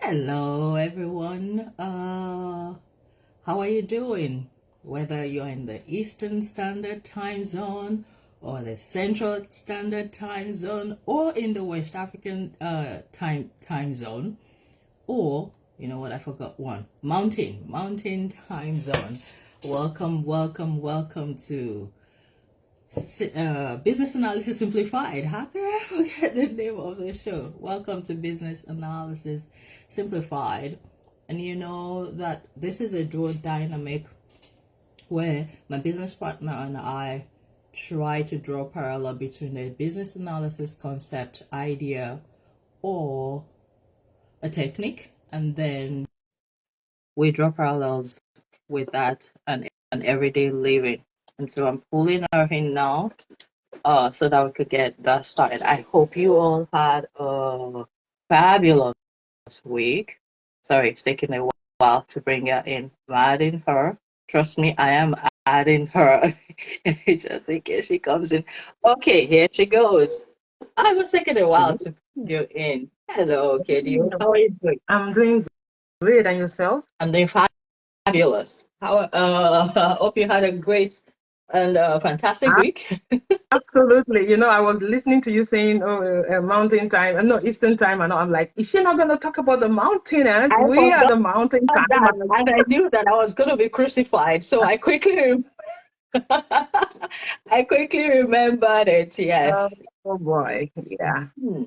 Hello, everyone. How are you doing? Whether you're in the Eastern Standard Time Zone or the Central Standard Time Zone or in the West African time zone, or you know what, I forgot one, Mountain Time Zone. Welcome to Business Analysis Simplified. How can I forget the name of the show? Welcome to Business Analysis Simplified. And you know that this is a dual dynamic where my business partner and I try to draw parallel between a business analysis concept, idea, or a technique, and then we draw parallels with that and everyday living. And so I'm pulling her in now so that we could get that started. I hope you all had a fabulous week. Sorry, it's taking a while to bring her in. I'm adding her. Trust me, I am adding her just in case she comes in. Okay, here she goes. I was taking a while to bring you in. Hello, Katie. How are you doing? I'm doing great, and yourself? I'm doing fabulous. Hope you had a great and fantastic week. Absolutely. I was listening to you saying, "Oh, mountain time," and no Eastern time, and I'm like, is she not going to talk about the mountainers? I We are forgot the mountain that, timers. and I knew that I was going to be crucified, so I quickly, I quickly remembered it. Oh, Yes. oh boy, yeah. Hmm.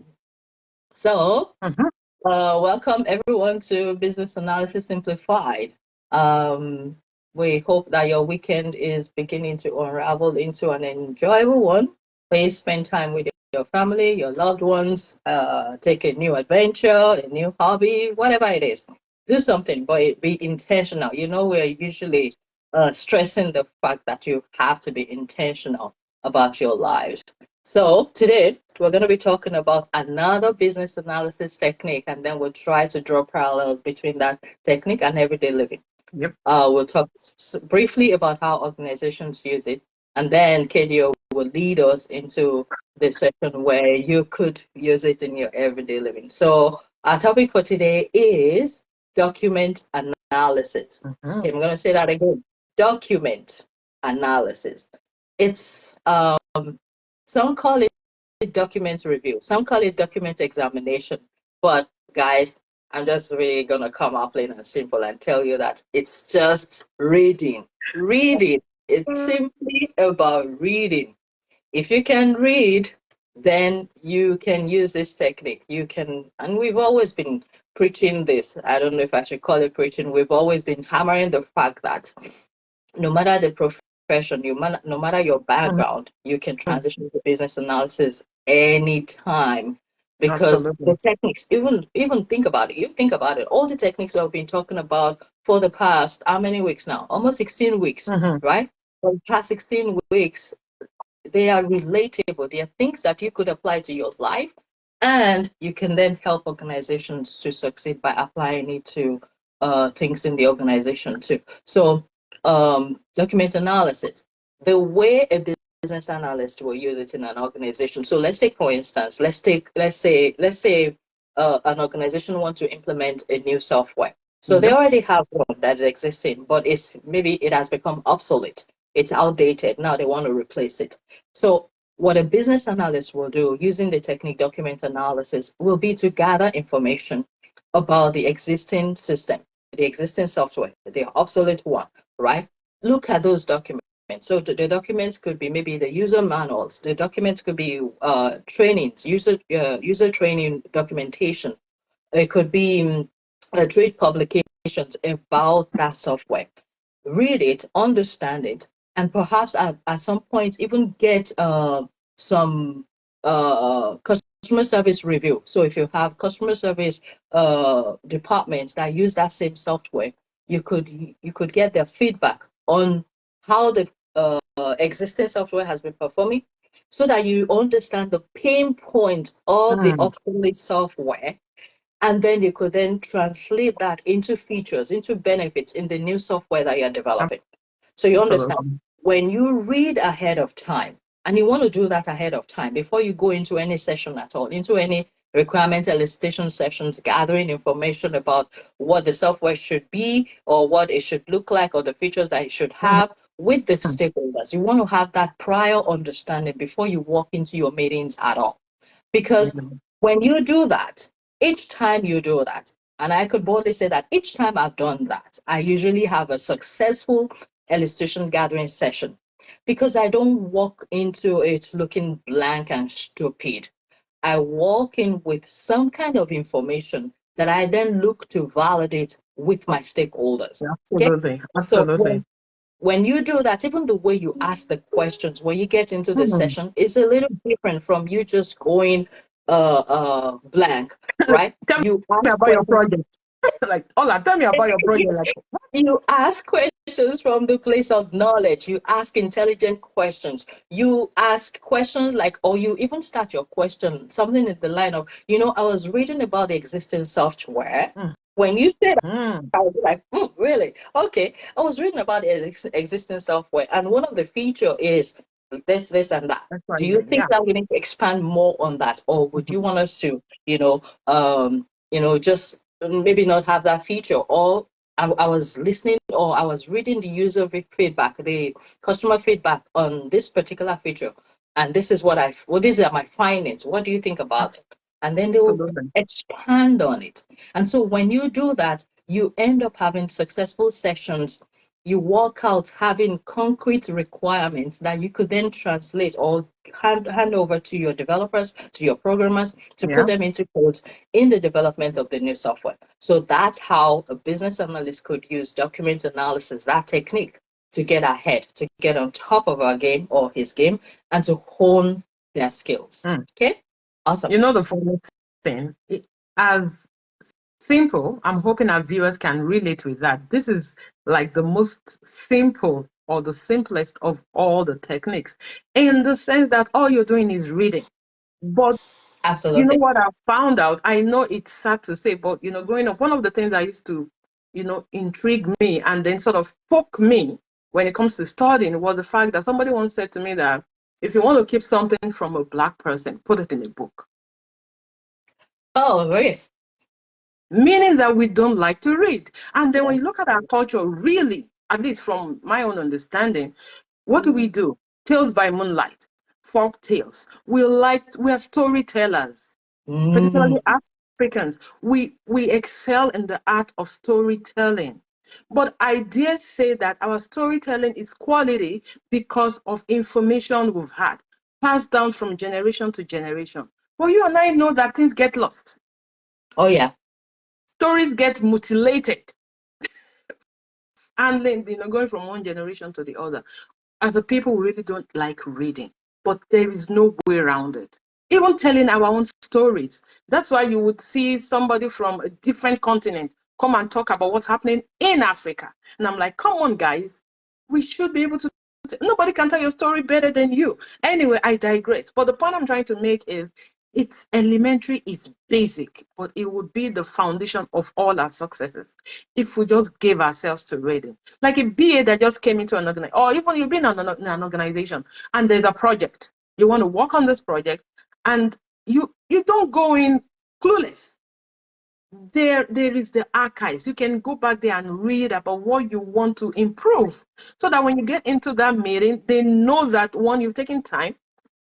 So, Mhm. welcome everyone to Business Analysis Simplified. Um, we hope that your weekend is beginning to unravel into an enjoyable one. Please spend time with your family, your loved ones, take a new adventure, a new hobby, whatever it is. Do something, but be intentional. You know, we're usually stressing the fact that you have to be intentional about your lives. So today we're going to be talking about another business analysis technique, and then we'll try to draw parallels between that technique and everyday living. Yep. We'll talk briefly about how organizations use it, and then KDO will lead us into the section where you could use it in your everyday living. So our topic for today is document analysis. Mhm. Okay, I'm going to say that again. Document analysis. It's some call it document review, some call it document examination. But guys, I'm just really gonna come out plain and simple and tell you that it's just reading. Reading. It's simply about reading. If you can read, then you can use this technique. You can, and we've always been preaching this. I don't know if I should call it preaching. We've always been hammering the fact that no matter the profession, no matter your Mhm. background, you can transition to business analysis anytime because the Absolutely. techniques, even think about it. You think about it, all the techniques we've been talking about for the past how many weeks now? Almost 16 weeks, Mhm. right? For the past 16 weeks, they are relatable. They are things that you could apply to your life, and you can then help organizations to succeed by applying it to things in the organization too. So, document analysis, the way a business analyst will use it in an organization. So let's take, for instance, let's say an organization wants to implement a new software. So they Yep. already have one that is existing, but maybe it has become obsolete. It's outdated. Now they want to replace it. So what a business analyst will do using the technique document analysis will be to gather information about the existing system, the existing software, the obsolete one, right? Look at those documents. So the documents could be maybe the user manuals. The documents could be trainings, user training documentation. It could be trade publications about that software. Read it, understand it, and perhaps at some point even get some customer service review. So if you have customer service departments that use that same software, you could get their feedback on how the existing software has been performing, so that you understand the pain points of the Mhm. obsolete software, and then you could then translate that into features, into benefits in the new software that you're developing. So you understand, Absolutely. when you read ahead of time, and you want to do that ahead of time before you go into any session at all, into any requirement elicitation sessions, gathering information about what the software should be or what it should look like or the features that it should have with the stakeholders. You want to have that prior understanding before you walk into your meetings at all. Because when you do that, each time you do that, and I could boldly say that each time I've done that, I usually have a successful elicitation gathering session because I don't walk into it looking blank and stupid. I walk in with some kind of information that I then look to validate with my stakeholders. Absolutely. Okay? Absolutely. So when you do that, even the way you ask the questions when you get into the session is a little different from you just going blank, right? Tell You me ask about your questions. project. Like, Ola, tell me about your project. Like, You ask questions from the place of knowledge. You ask intelligent questions. You ask questions like, or you even start your question, something in the line of, I was reading about the existing software. When you say that, I was like, really? Okay. I was reading about the existing software, and one of the feature is this, and that. Do you think that we need to expand more on that, or would you want us to, just maybe not have that feature? Or I was listening, or I was reading the user feedback, the customer feedback on this particular feature, and this is these are my findings. What do you think about it? And then they will expand on it. And so when you do that, you end up having successful sessions. You walk out having concrete requirements that you could then translate or hand over to your developers, to your programmers, to put them into codes in the development of the new software. So that's how a business analyst could use document analysis, that technique, to get ahead, to get on top of our game or his game, and to hone their skills. Okay? Awesome. The funny thing, as simple, I'm hoping our viewers can relate with that. This is like the most simple or the simplest of all the techniques, in the sense that all you're doing is reading. But absolutely, you know what I found out? I know it's sad to say, but growing up, one of the things that used to, intrigue me and then sort of poke me when it comes to studying was the fact that somebody once said to me that if you want to keep something from a Black person, put it in a book. Oh, really? Meaning that we don't like to read. And then when you look at our culture, really, at least from my own understanding, what do? Tales by moonlight, folk tales. We are storytellers, particularly Africans. We excel in the art of storytelling. But I dare say that our storytelling is quality because of information we've had, passed down from generation to generation. Well, you and I know that things get lost. Oh, yeah. Stories get mutilated. And then, going from one generation to the other. As a people, we really don't like reading, but there is no way around it. Even telling our own stories. That's why you would see somebody from a different continent come and talk about what's happening in Africa. And I'm like, come on, guys. We should be able to. Nobody can tell your story better than you. Anyway, I digress. But the point I'm trying to make is it's elementary, it's basic, but it would be the foundation of all our successes if we just gave ourselves to reading. Like a BA that just came into an organization, or even you've been in an organization and there's a project. You want to work on this project and you don't go in clueless. There is the archives. You can go back there and read about what you want to improve so that when you get into that meeting, they know that, one, you've taken time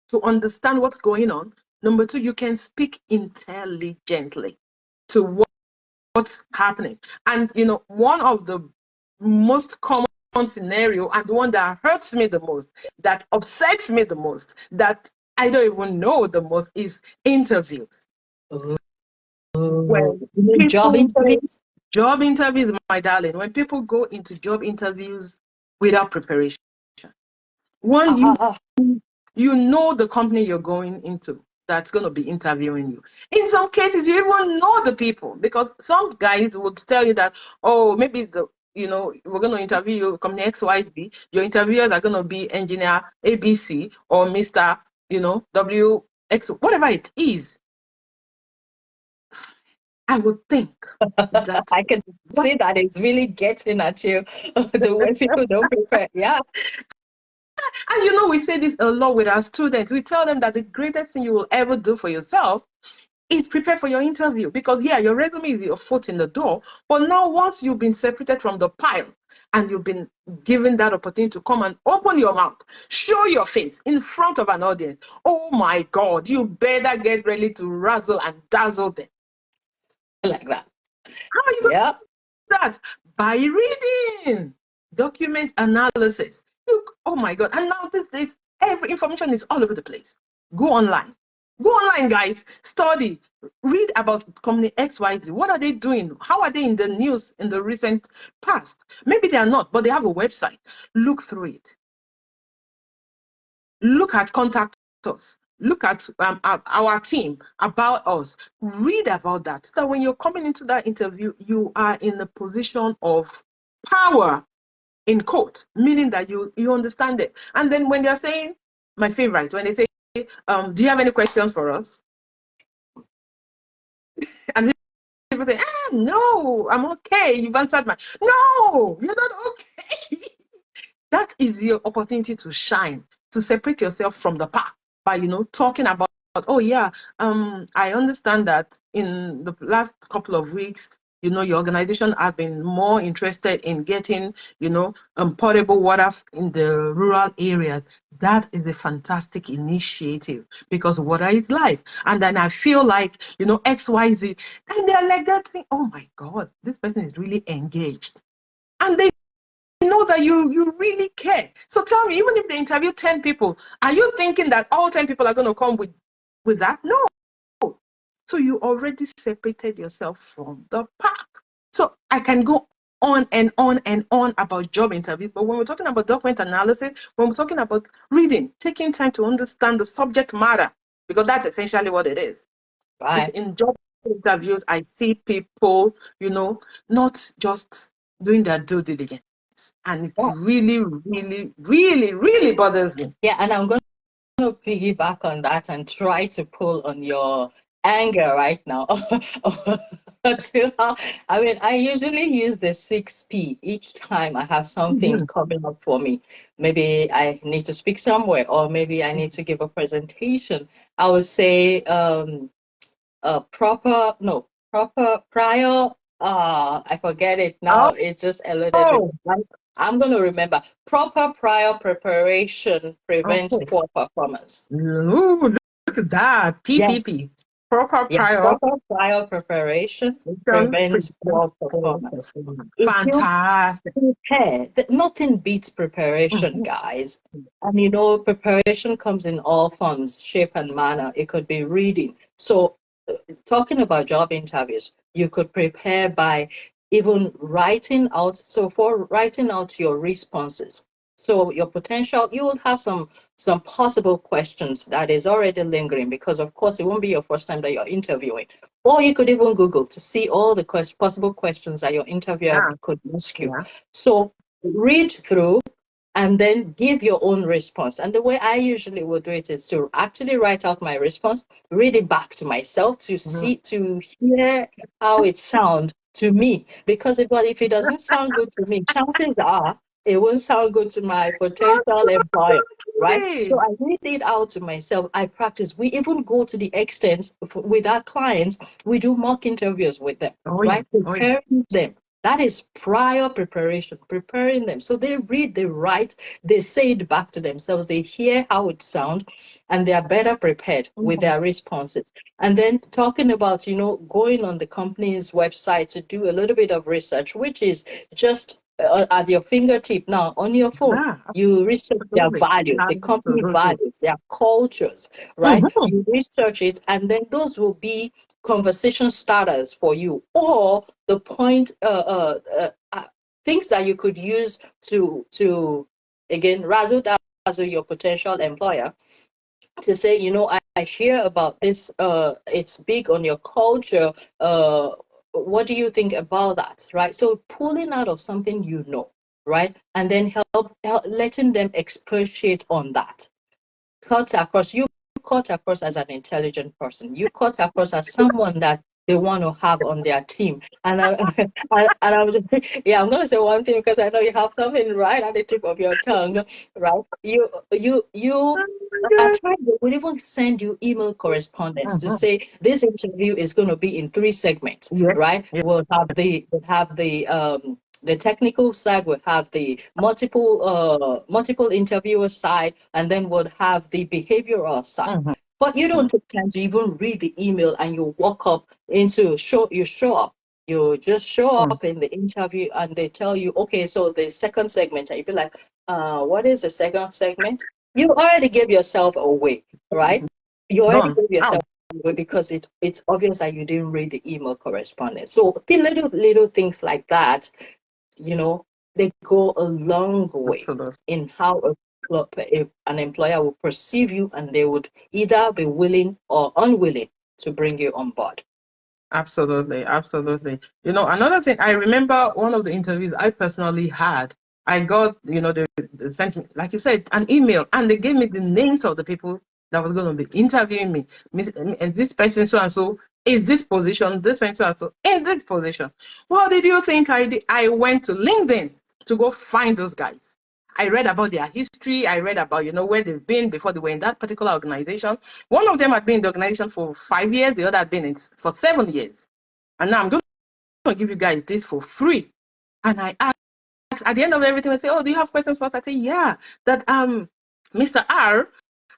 to understand what's going on. Number two, you can speak intelligently to what's happening. And, one of the most common scenario and the one that hurts me the most, that upsets me the most, that I don't even know the most is interviews. Well, job interviews? Job interviews, my darling. When people go into job interviews without preparation. One, you know the company you're going into that's going to be interviewing you. In some cases, you even know the people, because some guys would tell you that, oh, maybe we're going to interview you, company XYZ. Your interviewers are going to be engineer ABC or Mr. WX, whatever it is. I would think that I can see that it's really getting at you the way people don't prepare. Yeah. And we say this a lot with our students. We tell them that the greatest thing you will ever do for yourself is prepare for your interview, because yeah, your resume is your foot in the door, but now once you've been separated from the pile and you've been given that opportunity to come and open your mouth, show your face in front of an audience, oh my God, you better get ready to razzle and dazzle them. Like that. How are you going Yeah. to do that? By reading, document analysis. Look, oh my God. And now these days, every information is all over the place. Go online. Go online, guys. Study. Read about company XYZ. What are they doing? How are they in the news in the recent past? Maybe they are not, but they have a website. Look through it. Look at contact us. Look at our team, about us. Read about that. So when you're coming into that interview, you are in a position of power, in quote, meaning that you understand it. And then when they're saying, my favorite, when they say, do you have any questions for us? And people say, no, I'm okay. You've answered my, no, you're not okay. That is your opportunity to shine, to separate yourself from the pack by, talking about, oh yeah, I understand that in the last couple of weeks, your organization has been more interested in getting, potable water in the rural areas. That is a fantastic initiative, because water is life. And then I feel like, XYZ, and they're like that thing, oh my God, this person is really engaged. And they know that you really care. So tell me, even if they interview 10 people, are you thinking that all 10 people are going to come with that? No. So you already separated yourself from the pack. So I can go on and on and on about job interviews, but when we're talking about document analysis, when we're talking about reading, taking time to understand the subject matter, because that's essentially what it is. Right. In job interviews, I see people, not just doing their due diligence. And it really, really, really, really bothers me. Yeah, and I'm going to piggyback on that and try to pull on your anger right now. I usually use the 6P each time I have something coming up for me. Maybe I need to speak somewhere, or maybe I need to give a presentation. I would say prior, I forget it now. It just eluded me. I'm going to remember. Proper prior preparation prevents poor performance. Ooh, look at that. PPP. Yes. Proper prior preparation prevents poor performance. Fantastic. Prepare. Nothing beats preparation, guys. And preparation comes in all forms, shape, and manner. It could be reading. So, talking about job interviews, you could prepare by even writing out. So for writing out your responses, so your potential, you will have some possible questions that is already lingering, because of course it won't be your first time that you're interviewing. Or you could even Google to see all the possible questions that your interviewer could ask you. So read through and then give your own response. And the way I usually will do it is to actually write out my response, read it back to myself to to hear how it sounds to me. Because if it doesn't sound good to me, chances are it won't sound good to my potential employer, right? So I read it out to myself. I practice. We even go to the extent with our clients, we do mock interviews with them, right? Preparing them. That is prior preparation, preparing them. So they read, they write, they say it back to themselves, they hear how it sounds, and they are better prepared with their responses. And then talking about, going on the company's website to do a little bit of research, which is just at your fingertip now on your phone. You research their values, the company values, their cultures, right? You research it, and then those will be conversation starters for you, or the point things that you could use to again razzle your potential employer, to say, I hear about this, it's big on your culture, what do you think about that, right? So pulling out of something, right, and then help letting them expatiate on that. Cut across as an intelligent person. You cut across as someone that they want to have on their team. And yeah, I'm going to say one thing because I know you have something right at the tip of your tongue, right? You at times they will even send you email correspondence to say this interview is going to be in 3 segments, Yes. right? Yes. We'll have the technical side, we'll have the multiple interviewer side, and then we'll have the behavioral side. But you don't take time to even read the email, and you walk up into you show up. You just show up in the interview, and they tell you, okay, so the second segment, and you be like, what is the second segment? You already gave yourself away, right? You already gave yourself away because it's obvious that you didn't read the email correspondence. So the little things like that, they go a long way in how an employer will perceive you, and they would either be willing or unwilling to bring you on board. Absolutely, absolutely. Another thing, I remember one of the interviews I personally had, I got, they sent me, like you said, an email, and they gave me the names of the people that was going to be interviewing me. And this person so and so is this position, this person so and so in this position. What did you think I did? I went to LinkedIn to go find those guys. I read about their history. I read about, where they've been before they were in that particular organization. One of them had been in the organization for 5 years. The other had been for 7 years. And now I'm going to give you guys this for free. And I asked, at the end of everything, I say, oh, do you have questions for us? I say, yeah, that Mr. R,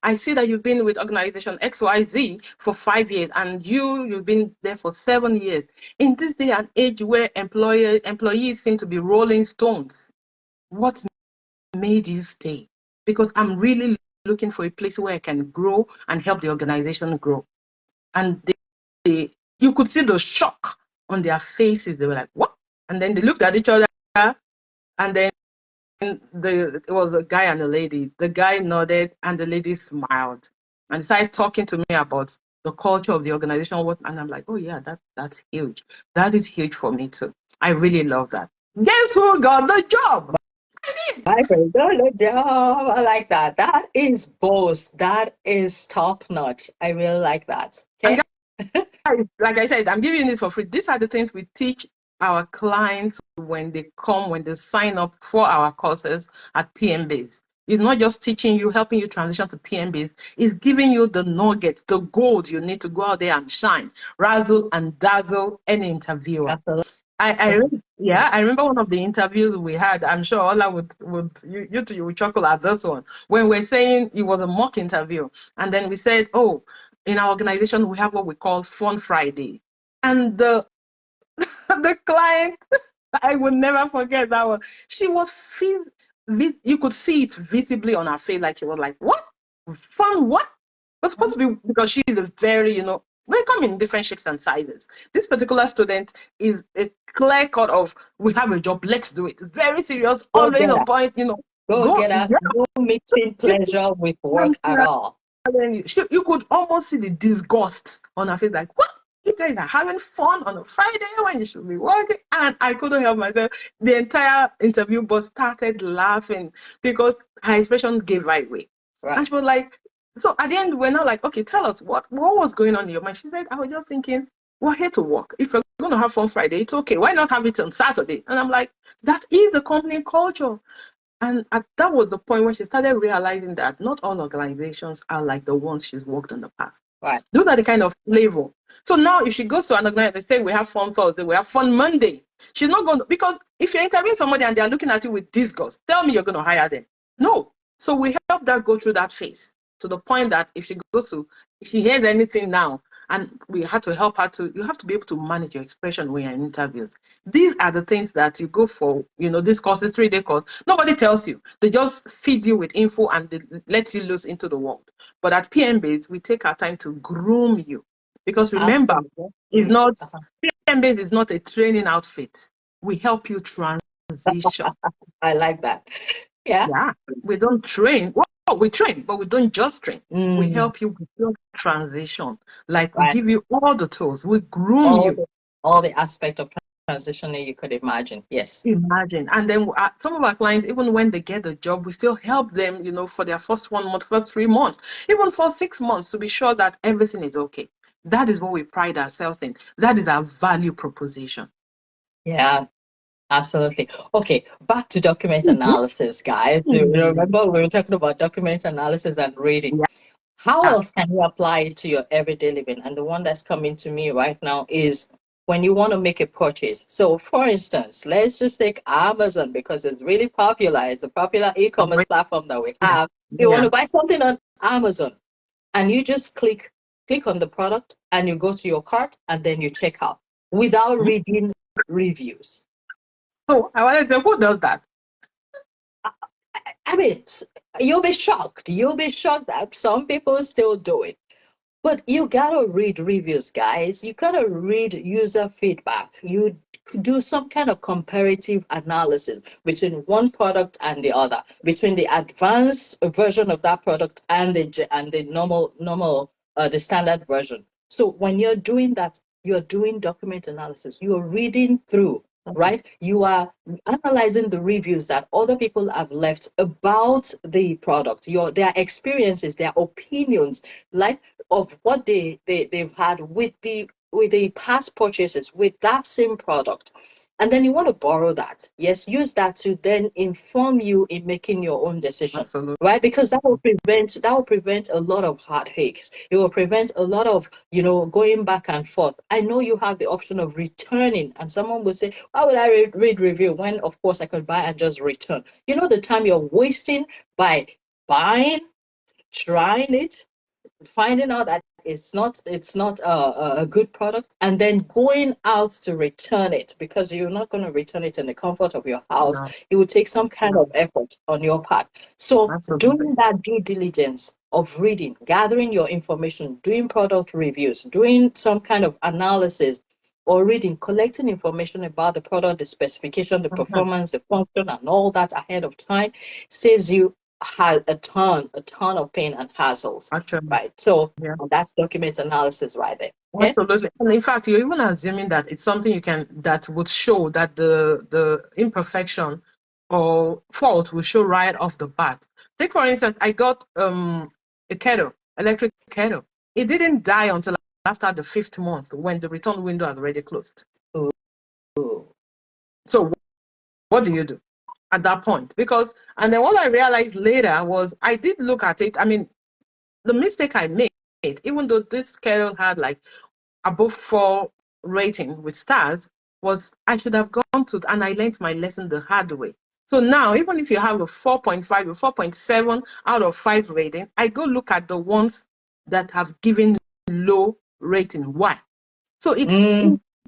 I see that you've been with organization XYZ for 5 years, and you've been there for 7 years. In this day and age where employees seem to be rolling stones, what made you stay? Because I'm really looking for a place where I can grow and help the organization grow. And you could see the shock on their faces. They were like, what? And then they looked at each other, and then it was a guy and a lady. The guy nodded and the lady smiled and started talking to me about the culture of the organization. And I'm like, oh yeah, that's huge. That is huge for me too. I really love that. Guess who got the job? I got the job. I like that. That is boast. That is top notch. I really like that. Okay. Like I said, I'm giving this for free. These are the things we teach our clients when they sign up for our courses at PMBase. It's not just teaching you, helping you transition to PMBase. It's giving you the nuggets, the gold you need to go out there and shine, razzle and dazzle any interviewer. Absolutely. I remember one of the interviews we had. I'm sure Ola would you would chuckle at this one, when we're saying it was a mock interview, and then we said, oh, in our organization we have what we call Fun Friday, and the client, I will never forget that one. She was you could see it visibly on her face, like she was like, what? Fun what? It was supposed to be, because she is a very, they come in different shapes and sizes. This particular student is a clear cut of, we have a job, let's do it. Very serious, always on point, Go get us. No mixing pleasure with work at all. You could almost see the disgust on her face, like, what? You guys are having fun on a Friday when you should be working. And I couldn't help myself. The entire interview bus started laughing because her expression gave right away. Right. And she was like, so at the end, we're now like, okay, tell us what was going on in your mind. She said, I was just thinking, we're here to work. If you're going to have fun Friday, it's okay. Why not have it on Saturday? And I'm like, that is the company culture. And that was the point when she started realizing that not all organizations are like the ones she's worked in the past. Right. Those are the kind of flavor. So now if she goes to an organization, they say we have fun Thursday, we have fun Monday. She's not going to, because if you're interviewing somebody and they're looking at you with disgust, tell me you're going to hire them. No. So we help that go through that phase to the point that if she hears anything now, and we had to help her you have to be able to manage your expression when you're in interviews. These are the things that you go for, this course, this 3-day course. Nobody tells you. They just feed you with info and they let you loose into the world. But at PMBase, we take our time to groom you. Because remember, PMBase is not a training outfit. We help you transition. I like that. Yeah. Yeah. We don't train. Well, we train, but we don't just train. We help you with your transition. Like, we give you all the tools. We groom you. All the aspect of transitioning you could imagine. Yes. Imagine. And then some of our clients, even when they get the job, we still help them, for their first 1 month, first 3 months, even for 6 months, to be sure that everything is okay. That is what we pride ourselves in. That is our value proposition. Yeah, absolutely. Okay, back to document analysis, guys. You remember we were talking about document analysis and reading. Yeah. How else can you apply it to your everyday living? And the one that's coming to me right now is when you want to make a purchase. So, for instance, let's just take Amazon because it's really popular. It's a popular e-commerce platform that we have. You want to buy something on Amazon, and you just click on the product, and you go to your cart, and then you check out without reading reviews. Oh, I want to say, who does that? I mean, you'll be shocked. You'll be shocked that some people still do it. But you gotta read reviews, guys. You gotta read user feedback. You do some kind of comparative analysis between one product and the other, between the advanced version of that product and the normal the standard version. So when you're doing that, you're doing document analysis. You're reading through, right? You are analyzing the reviews that other people have left about the product, their experiences, their opinions, like of what they've had with the past purchases with that same product. And then you want to borrow that. Yes, use that to then inform you in making your own decision. Absolutely. Right? Because that will prevent a lot of heartaches. It will prevent a lot of, going back and forth. I know you have the option of returning, and someone will say, why would I read review when of course I could buy and just return? You know the time you're wasting by buying, trying it, finding out that it's not a good product, and then going out to return it, because you're not going to return it in the comfort of your house. No. It would take some kind of effort on your part. So doing that due diligence of reading, gathering your information, doing product reviews, doing some kind of analysis, or reading, collecting information about the product, the specification, the performance, the function, and all that ahead of time saves you a ton of pain and hassles. Actually, right? So that's document analysis right there. Okay? Absolutely. And in fact, you're even assuming that it's something that would show that the imperfection or fault will show right off the bat. Take for instance, I got a kettle, electric kettle. It didn't die until after the 5th month when the return window had already closed. Ooh. So what do you do at that point? And then what I realized later was I did look at it. I mean, the mistake I made, even though this kettle had like above 4 rating with stars, was I should have gone to, and I learned my lesson the hard way. So now, even if you have a 4.5 or 4.7 out of 5 rating, I go look at the ones that have given low rating. Why? So it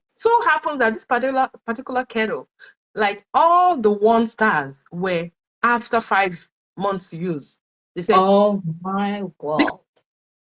so happens that this particular kettle, like all the 1 stars were after 5 months use. They said, oh my God.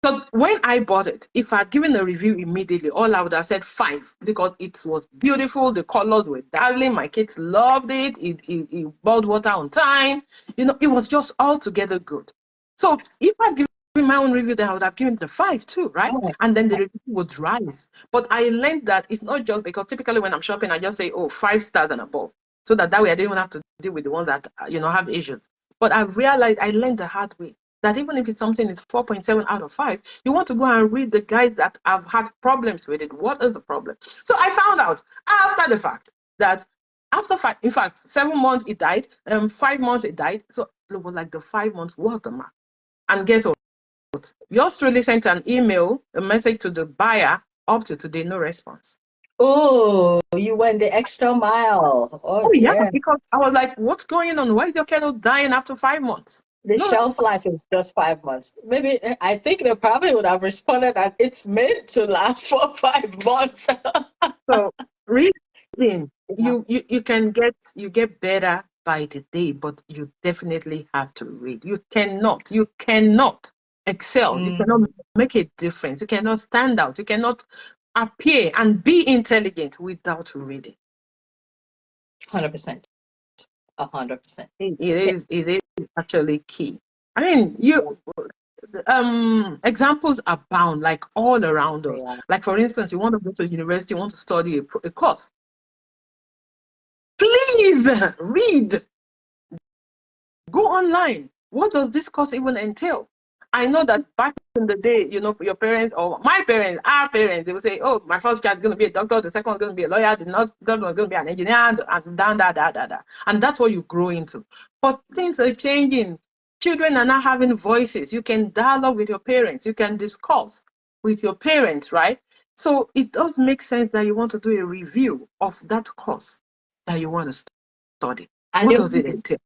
Because when I bought it, if I had given a review immediately, all I would have said 5 because it was beautiful. The colors were darling. My kids loved it. It boiled water on time. It was just altogether good. So if I'd given my own review, then I would have given it a 5 too, right? Oh. And then the review would rise. But I learned that it's not just because typically when I'm shopping, I just say, 5 stars and above. So that way I don't even have to deal with the ones that, have issues. But I realized I learned the hard way that even if it's something that's 4.7 out of 5, you want to go and read the guys that have had problems with it. What is the problem? So I found out after the fact that after 5, in fact, 7 months it died, 5 months it died. So it was like the 5 months watermark. And guess what? Yours truly sent an email, a message to the buyer, up to today, no response. Oh, you went the extra mile. Oh yeah, because I was like, what's going on? Why is your kettle dying after 5 months? The shelf life is just 5 months. Maybe I think they probably would have responded that it's meant to last for 5 months. So reading, you get better by the day, but you definitely have to read. You cannot excel. You cannot make a difference. You cannot stand out. You cannot appear and be intelligent without reading. 100%. 100%. It is actually key. I mean, examples abound, like all around us. Yeah. Like for instance, you want to go to university, you want to study a course. Please read. Go online. What does this course even entail? I know that back in the day, your parents or my parents, our parents, they would say, oh, my first child is going to be a doctor, the second one's going to be a lawyer, the third one's going to be an engineer, and down, da. And that's what you grow into. But things are changing. Children are now having voices. You can dialogue with your parents. You can discuss with your parents, right? So it does make sense that you want to do a review of that course that you want to study. And what does it entail?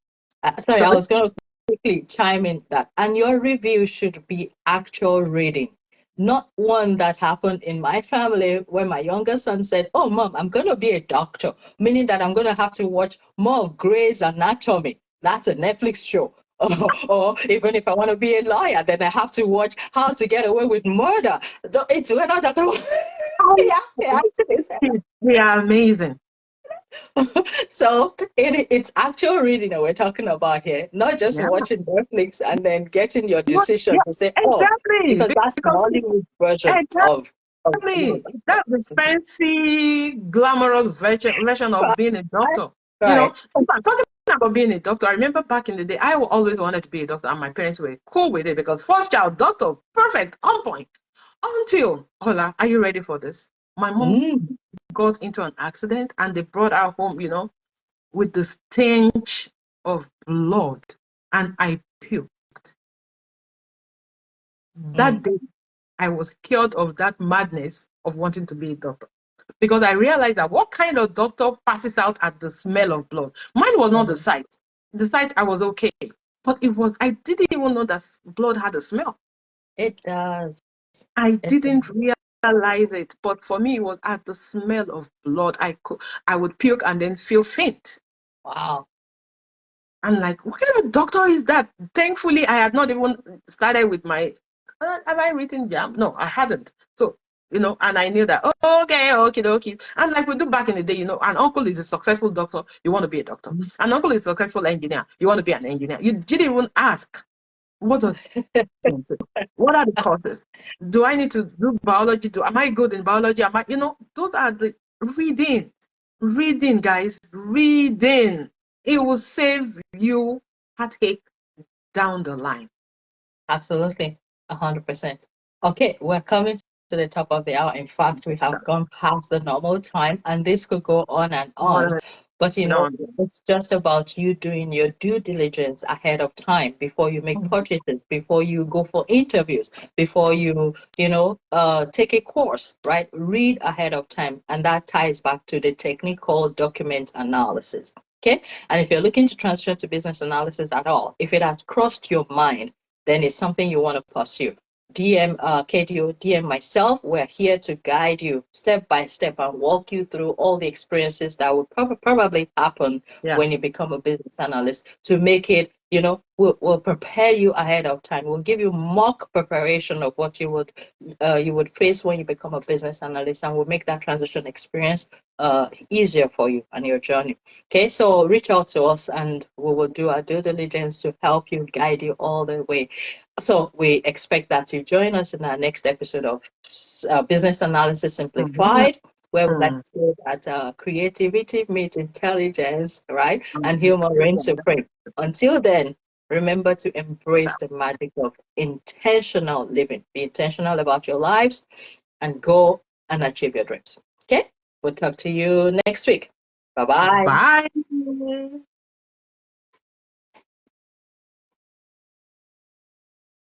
Sorry, I was going to quickly chime in that. And your review should be actual reading, not one that happened in my family where my younger son said, oh, Mom, I'm going to be a doctor, meaning that I'm going to have to watch more of Grey's Anatomy. That's a Netflix show. Or even if I want to be a lawyer, then I have to watch How to Get Away with Murder. We're not talking about... They are amazing. So it's actual reading that we're talking about here, not just watching Netflix and then getting your decision to say, exactly. Because that's the Hollywood version of that's the fancy, glamorous version of being a doctor. Right. Talking about being a doctor, I remember back in the day, I always wanted to be a doctor, and my parents were cool with it because first child doctor, perfect, on point. Until, Ola, are you ready for this? My mom got into an accident and they brought her home, with the stench of blood, and I puked. That day, I was cured of that madness of wanting to be a doctor. Because I realized that what kind of doctor passes out at the smell of blood? Mine was not the sight. The sight, I was okay. But I didn't even know that blood had a smell. It does. I didn't realize it. But for me, it was at the smell of blood. I would puke and then feel faint. Wow. I'm like, what kind of doctor is that? Thankfully, I had not even started with my, have I written jam? No, I hadn't. So, and I knew that, okay. And like we do back in the day, an uncle is a successful doctor, you want to be a doctor. An uncle is a successful engineer, you want to be an engineer. You didn't even ask, what does what are the courses? Do I need to do biology? Am I good in biology? Those are the reading, guys, reading. It will save you heartache down the line. Absolutely, 100%. Okay, we're coming to the top of the hour. In fact, we have gone past the normal time, and this could go on and on. But it's just about you doing your due diligence ahead of time before you make purchases, before you go for interviews, before you take a course, right? Read ahead of time, and that ties back to the technique called document analysis. Okay, and if you're looking to transition to business analysis at all, if it has crossed your mind, then it's something you want to pursue. DM KDO, DM myself. We're here to guide you step by step and walk you through all the experiences that will probably happen when you become a business analyst to make it, we'll prepare you ahead of time. We'll give you mock preparation of what you would face when you become a business analyst, and we'll make that transition experience easier for you on your journey. Okay, so reach out to us and we will do our due diligence to help you, guide you all the way. So we expect that you join us in our next episode of Business Analysis Simplified, where we like to say that creativity meets intelligence, right? And humor reigns supreme. Until then, remember to embrace the magic of intentional living. Be intentional about your lives and go and achieve your dreams. Okay? We'll talk to you next week. Bye-bye. Bye.